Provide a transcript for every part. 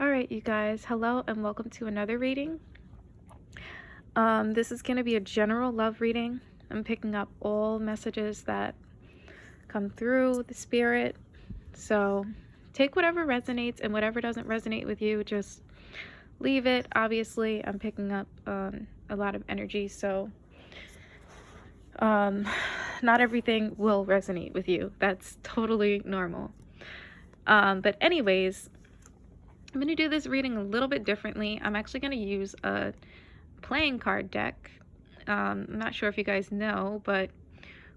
Alright, you guys, hello and welcome to another reading. This is going to be a general love reading. I'm picking up all messages that come through the spirit. So take whatever resonates, and whatever doesn't resonate with you, just leave it. Obviously, I'm picking up a lot of energy, so not everything will resonate with you. That's totally normal. But anyways, I'm going to do this reading a little bit differently. I'm actually going to use a playing card deck. I'm not sure if you guys know, but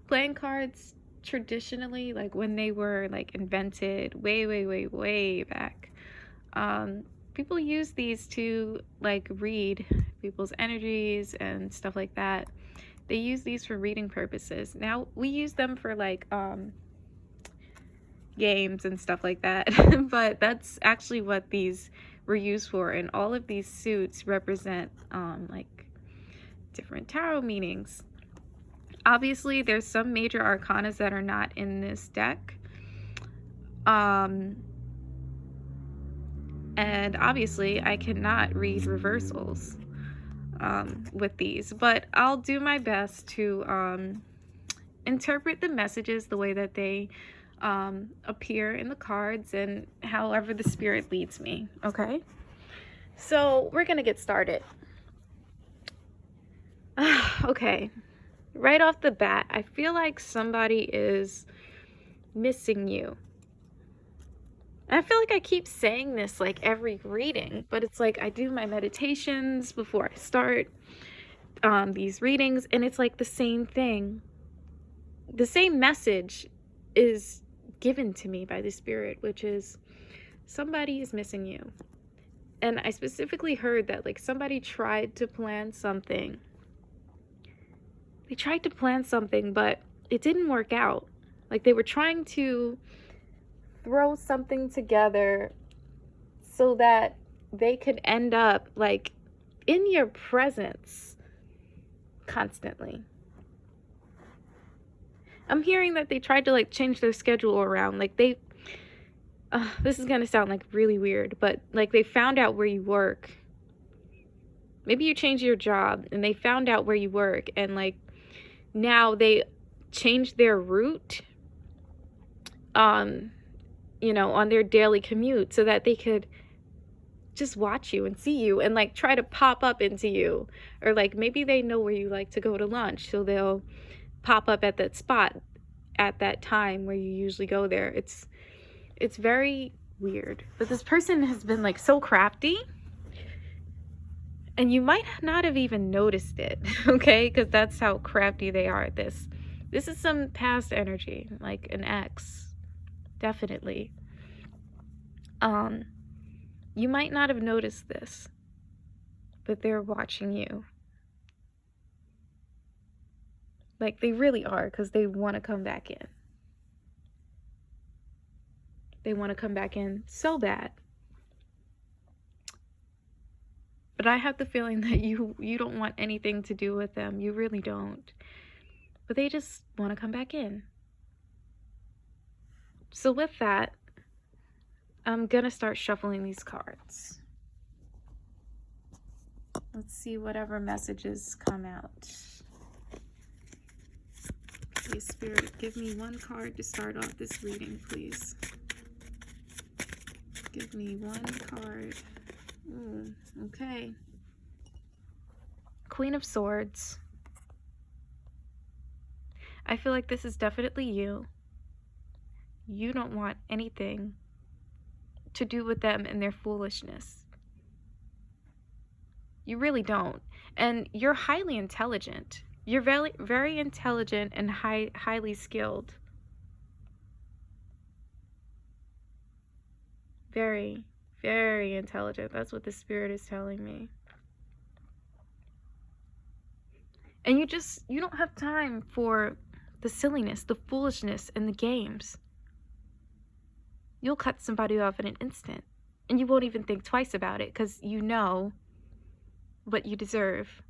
playing cards traditionally, like when they were like invented way back, people use these to like read people's energies and stuff like that. They use these for reading purposes. Now we use them for like games and stuff like that, but that's actually what these were used for, and all of these suits represent like different tarot meanings. Obviously there's some major arcanas that are not in this deck, and obviously I cannot read reversals with these, but I'll do my best to interpret the messages the way that they appear in the cards and however the spirit leads me. Okay, so we're gonna get started. Okay, right off the bat, I feel like somebody is missing you. And I feel like I keep saying this like every reading, but it's like I do my meditations before I start these readings, and it's like the same thing. The same message is given to me by the spirit, which is somebody is missing you. And I specifically heard that like somebody tried to plan something. They tried to plan something, but it didn't work out. Like they were trying to throw something together so that they could end up like in your presence constantly. I'm hearing that they tried to like change their schedule around. Like they this is gonna sound like really weird, but like they found out where you work. Maybe you changed your job and they found out where you work, and like now they changed their route you know, on their daily commute so that they could just watch you and see you and like try to pop up into you. Or like maybe they know where you like to go to lunch, so they'll pop up at that spot at that time where you usually go there. It's very weird, but this person has been like so crafty, and you might not have even noticed it. Okay, because that's how crafty they are at this. This is some past energy, like an ex, definitely. You might not have noticed this, but they're watching you. Like they really are, because they want to come back in. They want to come back in so bad. But I have the feeling that you don't want anything to do with them. You really don't. But they just want to come back in. So with that, I'm gonna start shuffling these cards. Let's see whatever messages come out. Please, Spirit, give me one card to start off this reading, please. Give me one card. Ooh, okay. Queen of Swords. I feel like this is definitely you. You don't want anything to do with them and their foolishness. You really don't. And you're highly intelligent. You're very intelligent and highly skilled. Very, very intelligent. That's what the spirit is telling me. And you don't have time for the silliness, the foolishness, and the games. You'll cut somebody off in an instant, and you won't even think twice about it, because you know what you deserve.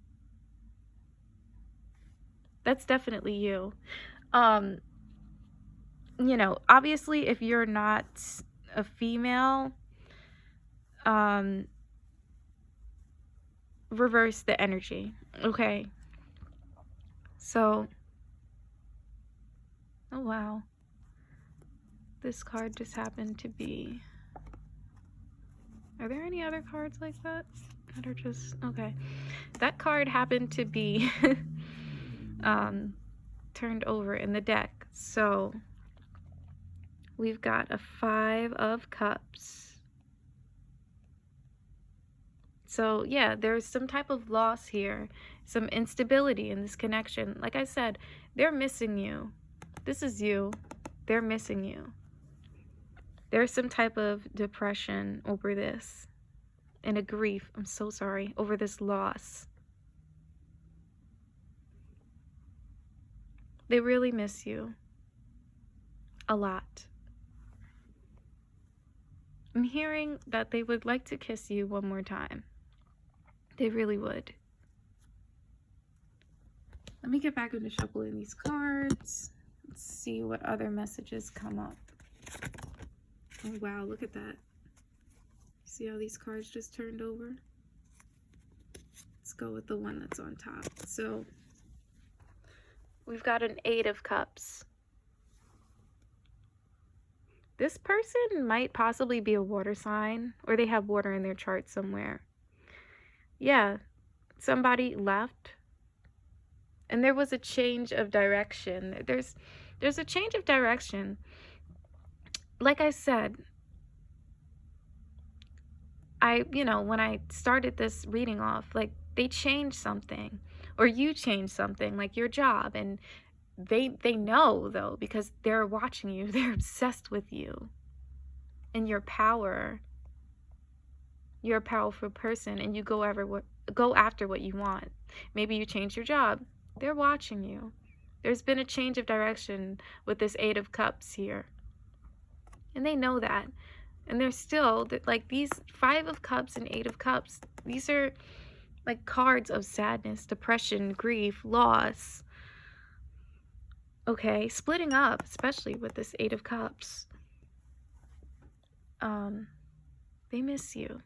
That's definitely you. You know, obviously if you're not a female, reverse the energy. Okay. So, oh wow. This card just happened to be... Are there any other cards like that? That are just... Okay. That card happened to be turned over in the deck. So, we've got a 5 of Cups. So, yeah, there's some type of loss here. Some instability in this connection. Like I said, they're missing you. This is you. They're missing you. There's some type of depression over this. And a grief, I'm so sorry, over this loss. They really miss you. A lot. I'm hearing that they would like to kiss you one more time. They really would. Let me get back into shuffling these cards. Let's see what other messages come up. Oh, wow, look at that. See how these cards just turned over? Let's go with the one that's on top. So, we've got an 8 of Cups. This person might possibly be a water sign, or they have water in their chart somewhere. Yeah, somebody left, and there was a change of direction. There's a change of direction. Like I said, when I started this reading off, like, they changed something, or you changed something, like your job, and they know, though, because they're watching you. They're obsessed with you and your power. You're a powerful person, and you go after what you want. Maybe you change your job. They're watching you. There's been a change of direction with this 8 of Cups here, and they know that. And they're still, like, these 5 of Cups and 8 of Cups, these are like cards of sadness, depression, grief, loss. Okay, splitting up, especially with this 8 of Cups. They miss you.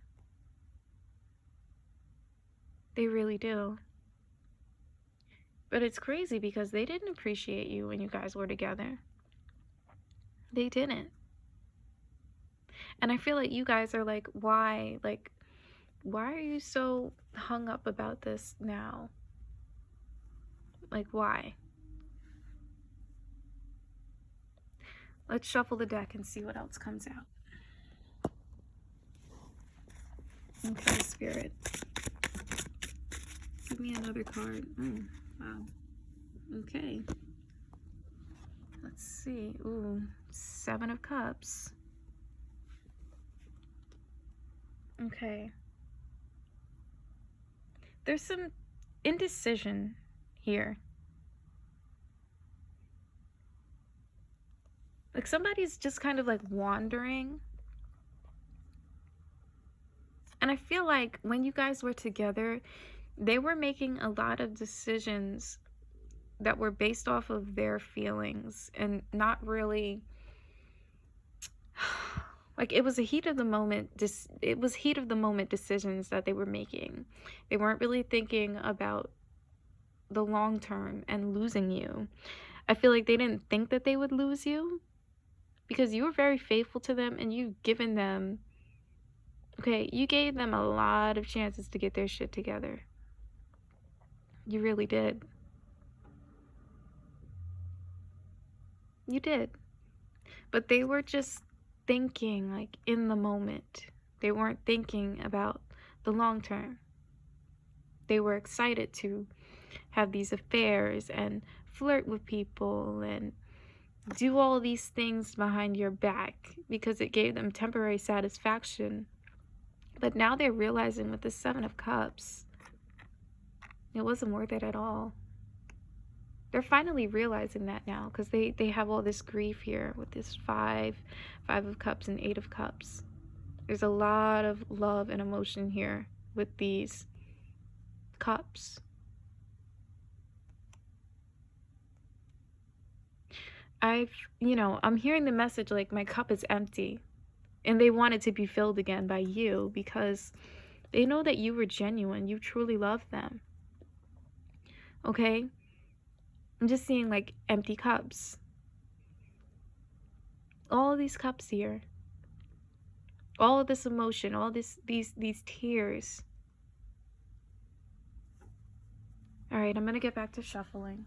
They really do. But it's crazy because they didn't appreciate you when you guys were together. They didn't. And I feel like you guys are like, why? Like, why are you so hung up about this now? Like, why? Let's shuffle the deck and see what else comes out. Okay, Spirit. Give me another card. Oh, wow. Okay. Let's see. Ooh, 7 of Cups. Okay. There's some indecision here. Like, somebody's just kind of like wandering. And I feel like when you guys were together, they were making a lot of decisions that were based off of their feelings and not really... Like, it was a heat of the moment. It was heat of the moment decisions that they were making. They weren't really thinking about the long term and losing you. I feel like they didn't think that they would lose you because you were very faithful to them, and you've given them... Okay, you gave them a lot of chances to get their shit together. You really did. You did. But they were just thinking, like, in the moment. They weren't thinking about the long term. They were excited to have these affairs and flirt with people and do all these things behind your back because it gave them temporary satisfaction. But now they're realizing with the 7 of Cups, it wasn't worth it at all. They're finally realizing that now because they have all this grief here with this 5 of Cups and 8 of Cups. There's a lot of love and emotion here with these cups. I'm hearing the message like, my cup is empty. And they want it to be filled again by you because they know that you were genuine. You truly love them. Okay? I'm just seeing like empty cups. All of these cups here. All of this emotion, all these tears. All right, I'm going to get back to shuffling.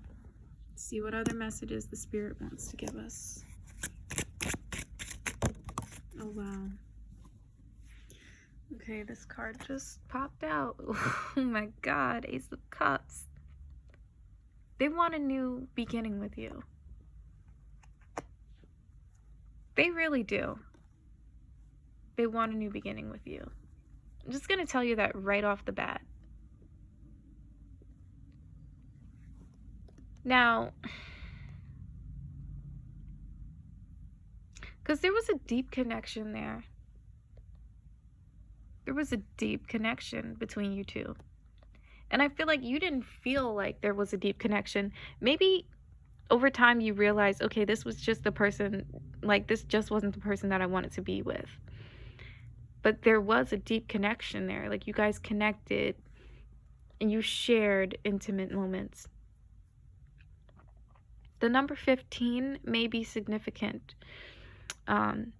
See what other messages the Spirit wants to give us. Oh, wow. Okay, this card just popped out. Oh my God, Ace of Cups. They want a new beginning with you. They really do. They want a new beginning with you. I'm just going to tell you that right off the bat. Now, because there was a deep connection there. There was a deep connection between you two. And I feel like you didn't feel like there was a deep connection. Maybe over time you realized, okay, this was just the person, like this just wasn't the person that I wanted to be with. But there was a deep connection there. Like you guys connected and you shared intimate moments. The number 15 may be significant to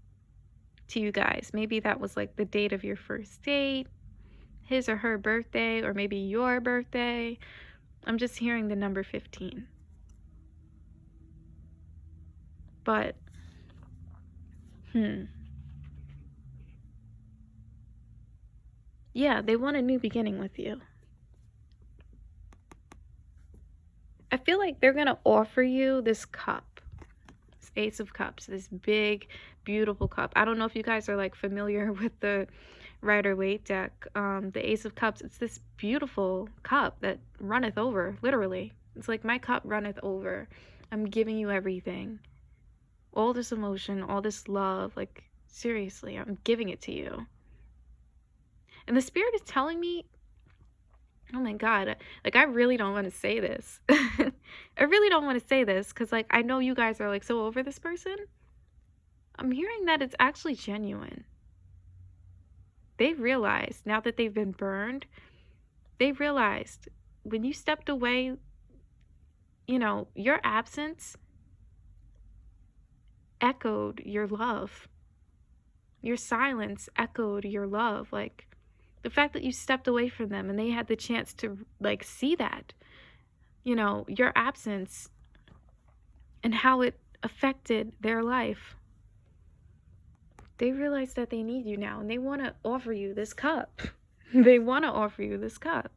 you guys. Maybe that was like the date of your first date, his or her birthday, or maybe your birthday. I'm just hearing the number 15. But, yeah, they want a new beginning with you. I feel like they're going to offer you this cup, this Ace of Cups, this big, beautiful cup. I don't know if you guys are like familiar with the Rider-Waite deck. The Ace of Cups, it's this beautiful cup that runneth over, literally. It's like my cup runneth over. I'm giving you everything. All this emotion, all this love, like seriously, I'm giving it to you. And the Spirit is telling me, oh my God, like I really don't want to say this. I really don't want to say this because like I know you guys are like so over this person. I'm hearing that it's actually genuine. They realized, now that they've been burned, they realized when you stepped away, you know, your absence echoed your love. Your silence echoed your love. Like the fact that you stepped away from them and they had the chance to like see that, you know, your absence and how it affected their life. They realize that they need you now and they want to offer you this cup. They want to offer you this cup.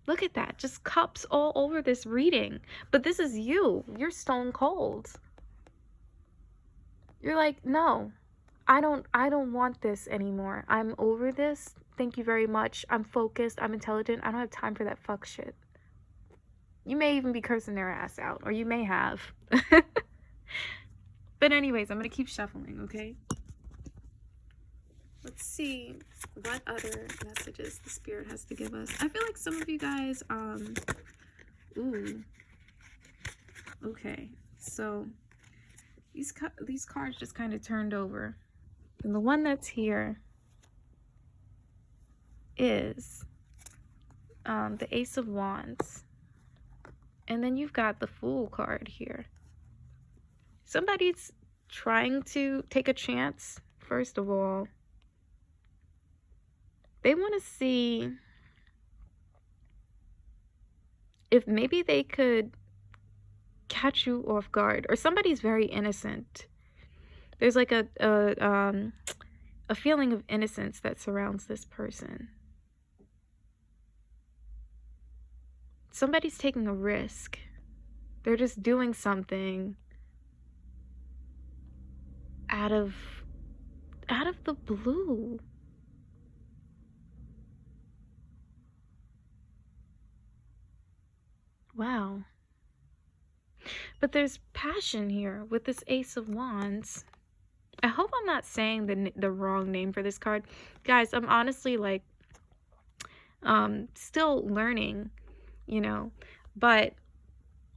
Look at that. Just cups all over this reading. But this is you. You're stone cold. You're like, no, I don't want this anymore. I'm over this. Thank you very much. I'm focused. I'm intelligent. I don't have time for that fuck shit. You may even be cursing their ass out, or you may have. But anyways, I'm going to keep shuffling, okay? Let's see what other messages the Spirit has to give us. I feel like some of you guys, ooh. Okay, so these cards just kind of turned over. And the one that's here is the Ace of Wands. And then you've got the Fool card here. Somebody's trying to take a chance, first of all. They want to see if maybe they could catch you off guard, or somebody's very innocent. There's like a feeling of innocence that surrounds this person. Somebody's taking a risk. They're just doing something out of the blue. Wow. But there's passion here with this Ace of Wands. I hope I'm not saying the wrong name for this card. Guys, I'm honestly like still learning, you know, but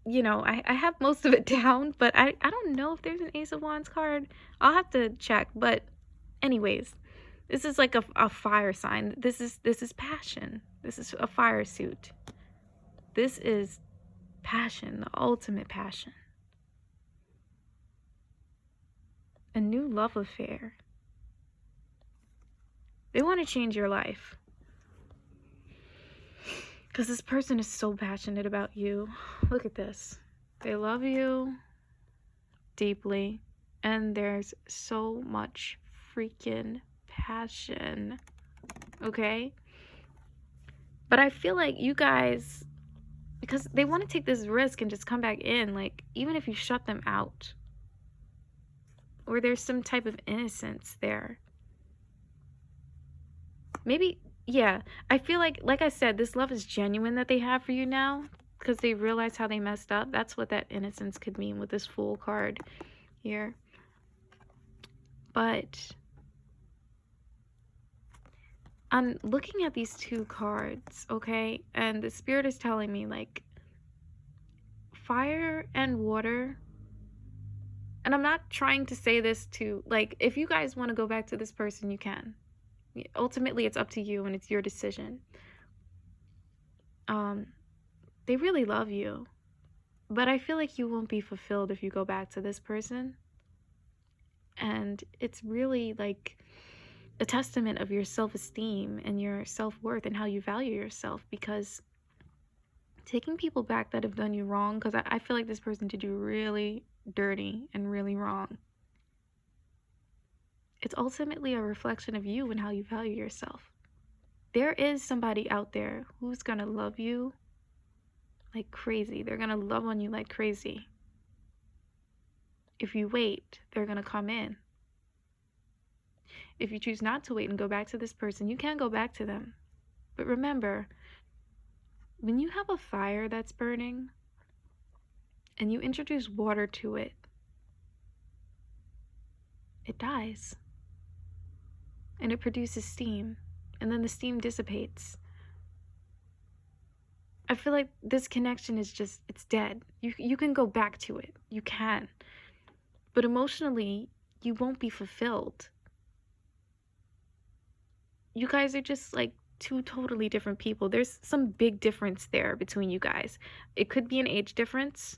you know, I have most of it down, but I don't know if there's an Ace of Wands card. I'll have to check, but Anyways, this is like a fire sign. This is passion. This is a fire suit. This is passion, the ultimate passion. A new love affair. They want to change your life. Because this person is so passionate about you. Look at this. They love you deeply. And there's so much freaking passion. Okay? But I feel like you guys, because they want to take this risk and just come back in, like, even if you shut them out. Or there's some type of innocence there. Maybe, yeah, I feel like I said, this love is genuine that they have for you now because they realize how they messed up. That's what that innocence could mean with this Fool card here. But I'm looking at these two cards, okay? And the Spirit is telling me, like, fire and water. And I'm not trying to say this to, like, if you guys want to go back to this person, you can. Ultimately, it's up to you and it's your decision. They really love you. But I feel like you won't be fulfilled if you go back to this person. And it's really like a testament of your self-esteem and your self-worth and how you value yourself, because taking people back that have done you wrong, because I feel like this person did you really dirty and really wrong. It's ultimately a reflection of you and how you value yourself. There is somebody out there who's gonna love you like crazy. They're gonna love on you like crazy. If you wait, they're gonna come in. If you choose not to wait and go back to this person, you can go back to them. But remember, when you have a fire that's burning and you introduce water to it, it dies. And it produces steam. And then the steam dissipates. I feel like this connection is just, it's dead. You can go back to it. You can. But emotionally, you won't be fulfilled. You guys are just like two totally different people. There's some big difference there between you guys. It could be an age difference.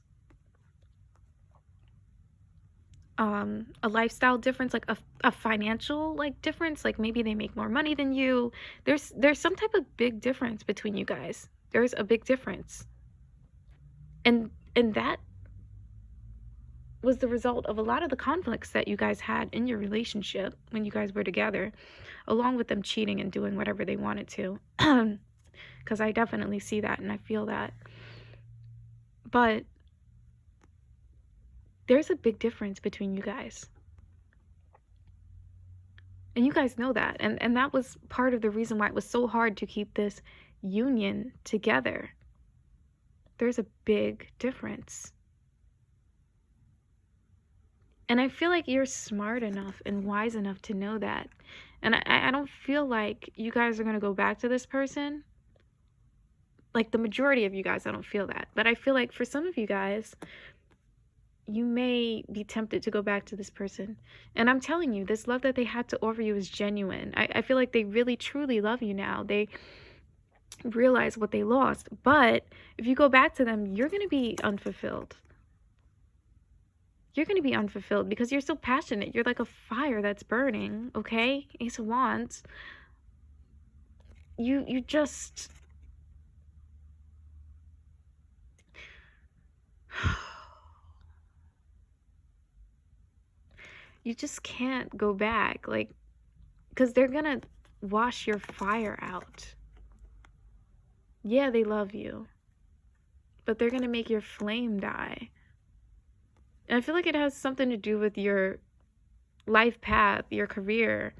A lifestyle difference, like a financial like difference, like maybe they make more money than you. There's some type of big difference between you guys. There's a big difference. And that was the result of a lot of the conflicts that you guys had in your relationship when you guys were together, along with them cheating and doing whatever they wanted to. Because I definitely see that and I feel that. But there's a big difference between you guys. And you guys know that. And that was part of the reason why it was so hard to keep this union together. There's a big difference. And I feel like you're smart enough and wise enough to know that. And I don't feel like you guys are going to go back to this person. Like the majority of you guys, I don't feel that. But I feel like for some of you guys, you may be tempted to go back to this person. And I'm telling you, this love that they had to offer you is genuine. I feel like they really, truly love you now. They realize what they lost. But if you go back to them, you're going to be unfulfilled. You're going to be unfulfilled because you're so passionate. You're like a fire that's burning, okay? Ace of Wands. You just... you just can't go back, like, because they're gonna wash your fire out. Yeah, they love you, but they're gonna make your flame die. And I feel like it has something to do with your life path, your career,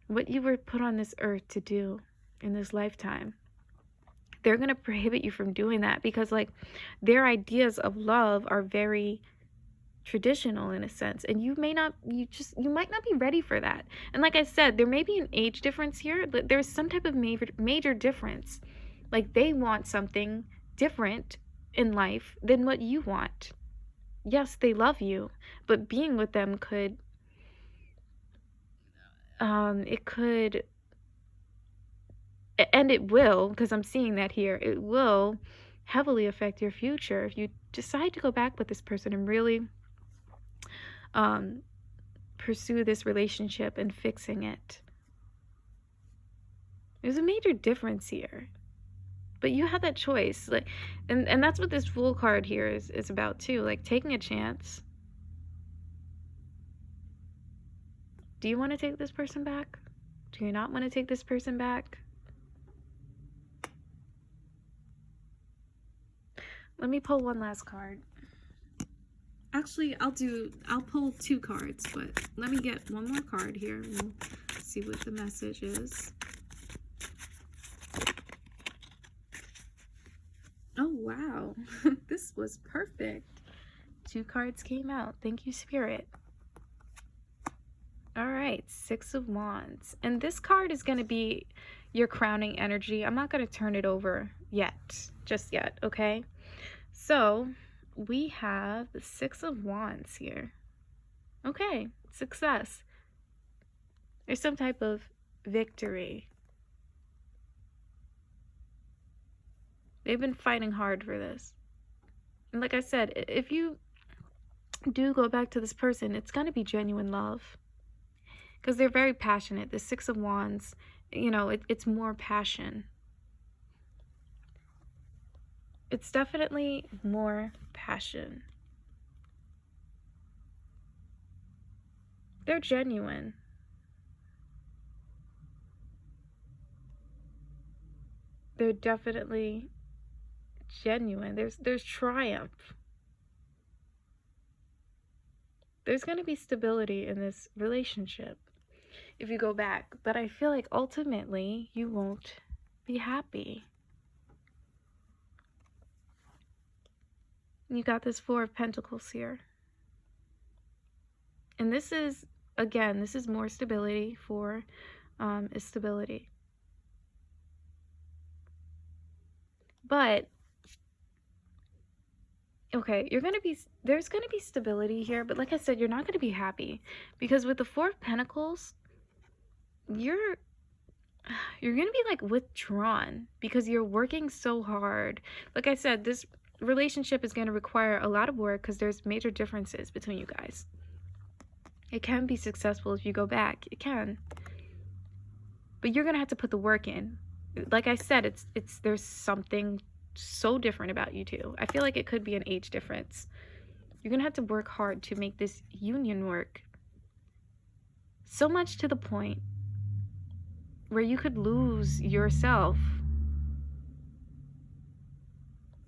what you were put on this earth to do in this lifetime. They're gonna prohibit you from doing that because, like, their ideas of love are very traditional in a sense, and you might not be ready for that. And like I said, there may be an age difference here, but there's some type of major difference. Like, they want something different in life than what you want. Yes, they love you, but being with them could it could, and it will, because I'm seeing that here, it will heavily affect your future if you decide to go back with this person and really pursue this relationship and fixing it. There's a major difference here, but you have that choice. Like, and that's what this Fool card here is about too. Like, taking a chance. Do you want to take this person back? Do you not want to take this person back? Let me pull one last card. Actually, I'll pull 2 cards, but let me get one more card here. We'll see what the message is. Oh, wow. This was perfect. 2 cards came out. Thank you, Spirit. All right, 6 of Wands. And this card is going to be your crowning energy. I'm not going to turn it over just yet, okay? So, we have the 6 of Wands here. Okay, success. There's some type of victory. They've been fighting hard for this. And like I said, if you do go back to this person, it's going to be genuine love. Because they're very passionate. The 6 of Wands, you know, it's more passion. It's definitely more passion. They're genuine. They're definitely genuine. There's triumph. There's going to be stability in this relationship if you go back. But I feel like ultimately you won't be happy. You got this 4 of Pentacles here. And this is, again, this is more stability. 4 is stability. But, okay, there's going to be stability here. But like I said, you're not going to be happy. Because with the 4 of Pentacles, you're going to be like withdrawn. Because you're working so hard. Like I said, this relationship is going to require a lot of work because there's major differences between you guys. It can be successful if you go back. It can. But you're going to have to put the work in. Like I said, there's something so different about you two. I feel like it could be an age difference. You're going to have to work hard to make this union work. So much to the point where you could lose yourself.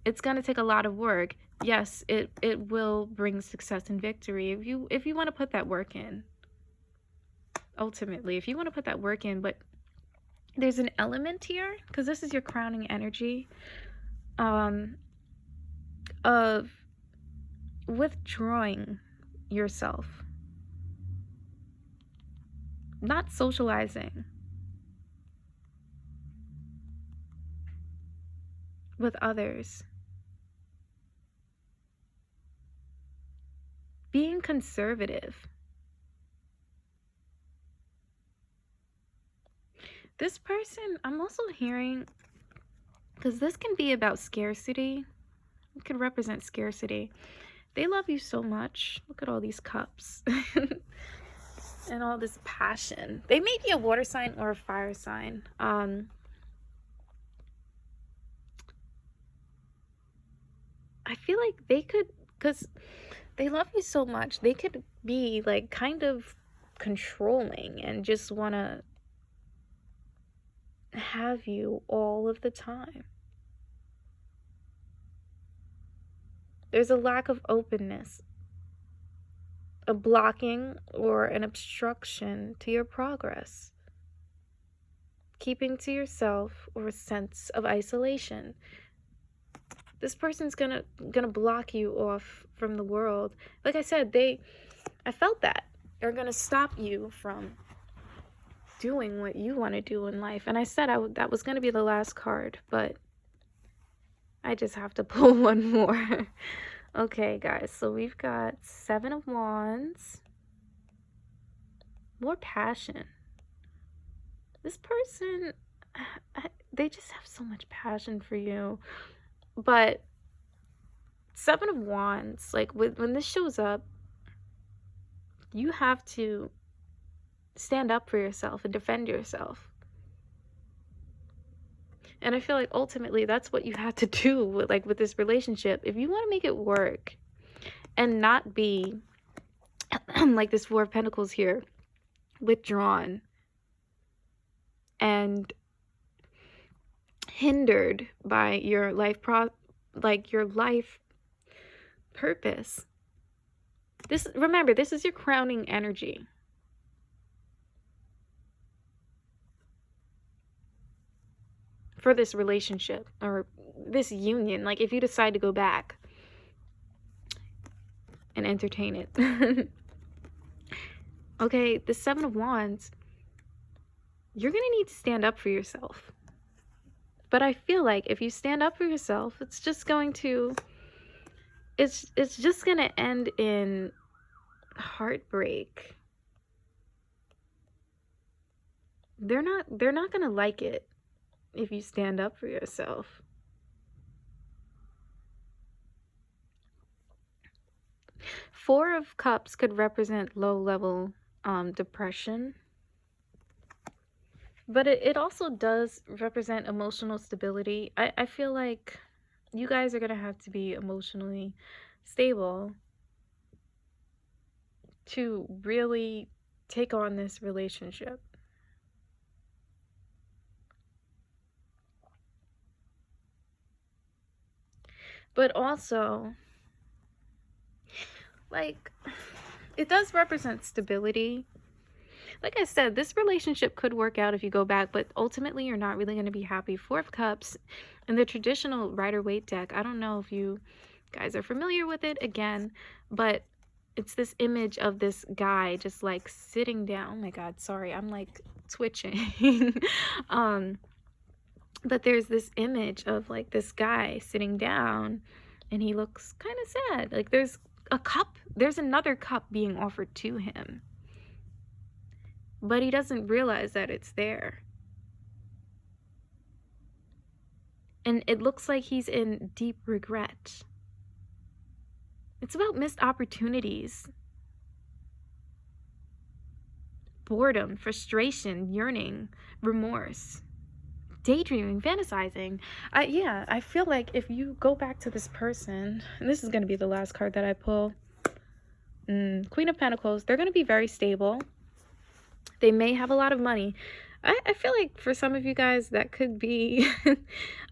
It's going to take a lot of work. Yes, it will bring success and victory if you want to put that work in. Ultimately, if you want to put that work in, but there's an element here, because this is your crowning energy, of withdrawing yourself. Not socializing with others. Being conservative. This person, I'm also hearing, because this can be about scarcity. It could represent scarcity. They love you so much. Look at all these cups. And all this passion. They may be a water sign or a fire sign. I feel like they could, because they love you so much, they could be like kind of controlling and just want to have you all of the time. There's a lack of openness, a blocking or an obstruction to your progress, keeping to yourself, or a sense of isolation. This person's gonna block you off from the world. Like I said, I felt that. They're gonna stop you from doing what you want to do in life. And I said that was gonna be the last card, but I just have to pull one more. Okay, guys, so we've got 7 of Wands. More passion. this person, they just have so much passion for you. But Seven of Wands, like when this shows up, you have to stand up for yourself and defend yourself. And I feel like ultimately that's what you have to do with this relationship. If you want to make it work and not be like this Four of Pentacles here, withdrawn and hindered by your life your life purpose. Remember, this is your crowning energy. For this relationship or this union, like if you decide to go back and entertain it. Okay, the Seven of Wands, you're gonna need to stand up for yourself. But I feel like if you stand up for yourself, it's just gonna end in heartbreak. They're not gonna like it if you stand up for yourself. Four of Cups could represent low-level depression. But it also does represent emotional stability. I feel like you guys are going to have to be emotionally stable to really take on this relationship. But also, like, it does represent stability. Like I said, this relationship could work out if you go back, but ultimately you're not really going to be happy. Four of Cups in the traditional Rider-Waite deck. I don't know if you guys are familiar with it again, but it's this image of this guy just like sitting down. Oh my God, sorry, I'm like twitching. But there's this image of like this guy sitting down and he looks kind of sad. Like there's another cup being offered to him. But he doesn't realize that it's there. And it looks like he's in deep regret. It's about missed opportunities. Boredom, frustration, yearning, remorse, daydreaming, fantasizing. I feel like if you go back to this person, and this is going to be the last card that I pull. Queen of Pentacles, they're going to be very stable. They may have a lot of money. I feel like for some of you guys that could be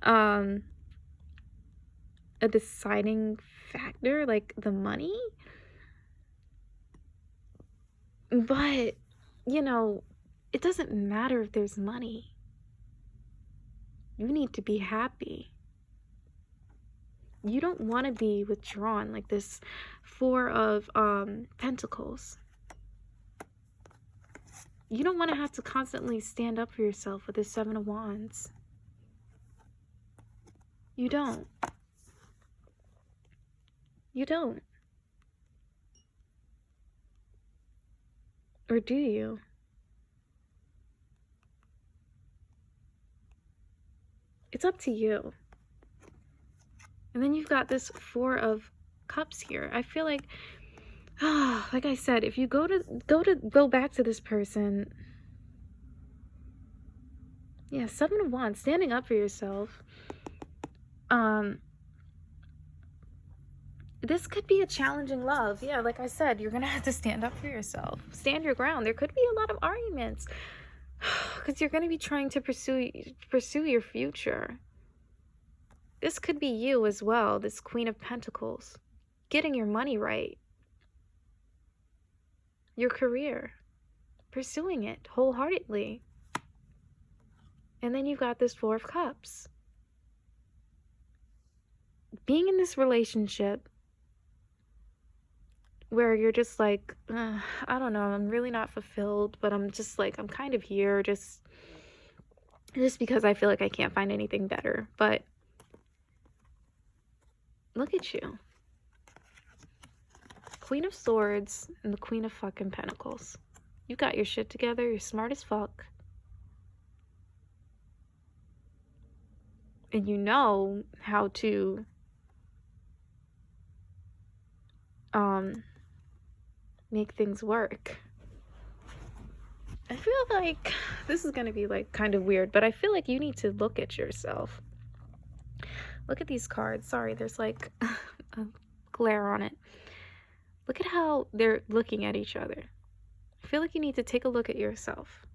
a deciding factor, like the money. But, you know, it doesn't matter if there's money. You need to be happy. You don't want to be withdrawn like this Four of Pentacles. You don't want to have to constantly stand up for yourself with this Seven of Wands. You don't. You don't. Or do you? It's up to you. And then you've got this Four of Cups here. I feel like, like I said, if you go back to this person, yeah, Seven of Wands, standing up for yourself. This could be a challenging love. Yeah, like I said, you're gonna have to stand up for yourself. Stand your ground. There could be a lot of arguments because you're gonna be trying to pursue your future. This could be you as well, this Queen of Pentacles. Getting your money right. Your career. Pursuing it wholeheartedly. And then you've got this Four of Cups. Being in this relationship where you're just like, I don't know, I'm really not fulfilled, but I'm just like, I'm kind of here just because I feel like I can't find anything better. But look at you. Queen of Swords and the Queen of fucking Pentacles. You got your shit together. You're smart as fuck. and you know how to make things work. I feel like this is going to be like kind of weird, but I feel like you need to look at yourself. Look at these cards. Sorry, there's like a glare on it. Look at how they're looking at each other. I feel like you need to take a look at yourself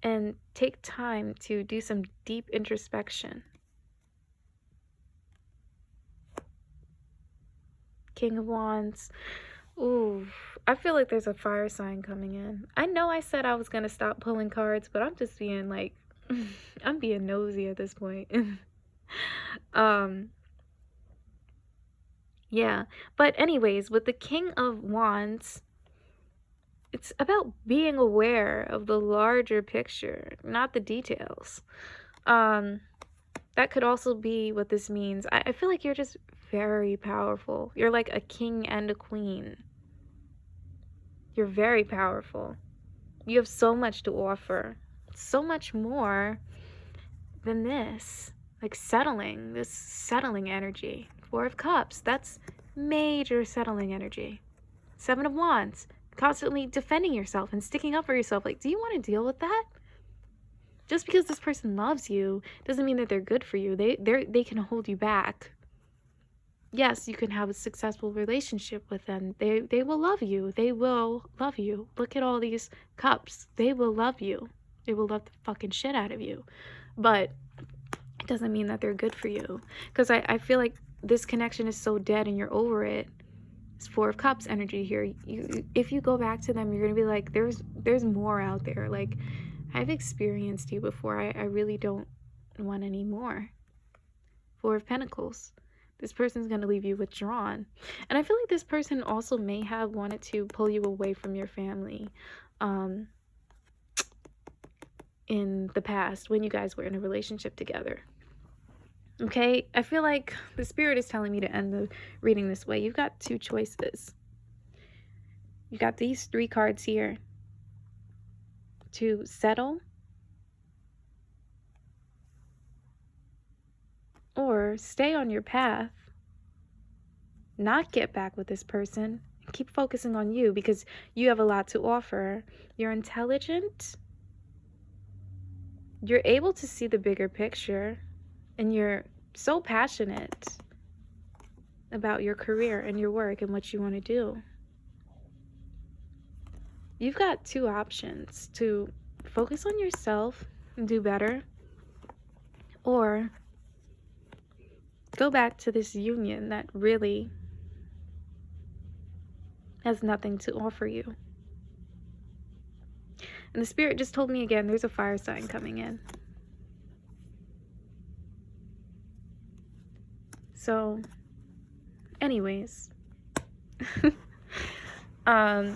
and take time to do some deep introspection. King of Wands. Ooh, I feel like there's a fire sign coming in. I know I said I was going to stop pulling cards, but I'm just being like, I'm being nosy at this point. Yeah. But anyways, with the King of Wands, it's about being aware of the larger picture, not the details. That could also be what this means. I feel like you're just very powerful. You're like a king and a queen. You're very powerful. You have so much to offer. So much more than this. Like this settling energy. Four of Cups, that's major settling energy. Seven of Wands, constantly defending yourself and sticking up for yourself. Like, do you want to deal with that? Just because this person loves you doesn't mean that they're good for you. They can hold you back. Yes, you can have a successful relationship with them. They will love you. They will love you. Look at all these cups. They will love you. They will love the fucking shit out of you. But it doesn't mean that they're good for you. Because I feel like this connection is so dead and you're over it. It's Four of Cups energy here. If you go back to them, you're going to be like, there's more out there. Like, I've experienced you before. I really don't want any more. Four of Pentacles. This person's going to leave you withdrawn. And I feel like this person also may have wanted to pull you away from your family in the past when you guys were in a relationship together. Okay, I feel like the spirit is telling me to end the reading this way. You've got two choices. You've got these three cards here. To settle or stay on your path, not get back with this person, and keep focusing on you because you have a lot to offer. You're intelligent. You're able to see the bigger picture, and you're so passionate about your career and your work and what you want to do. You've got two options: to focus on yourself and do better, or go back to this union that really has nothing to offer you. And the spirit just told me again, there's a fire sign coming in. So, anyways, I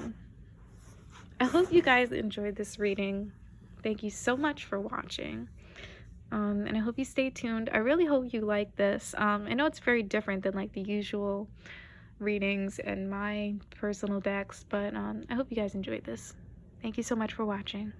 hope you guys enjoyed this reading. Thank you so much for watching. And I hope you stay tuned. I really hope you like this. I know it's very different than like the usual readings and my personal decks, but I hope you guys enjoyed this. Thank you so much for watching.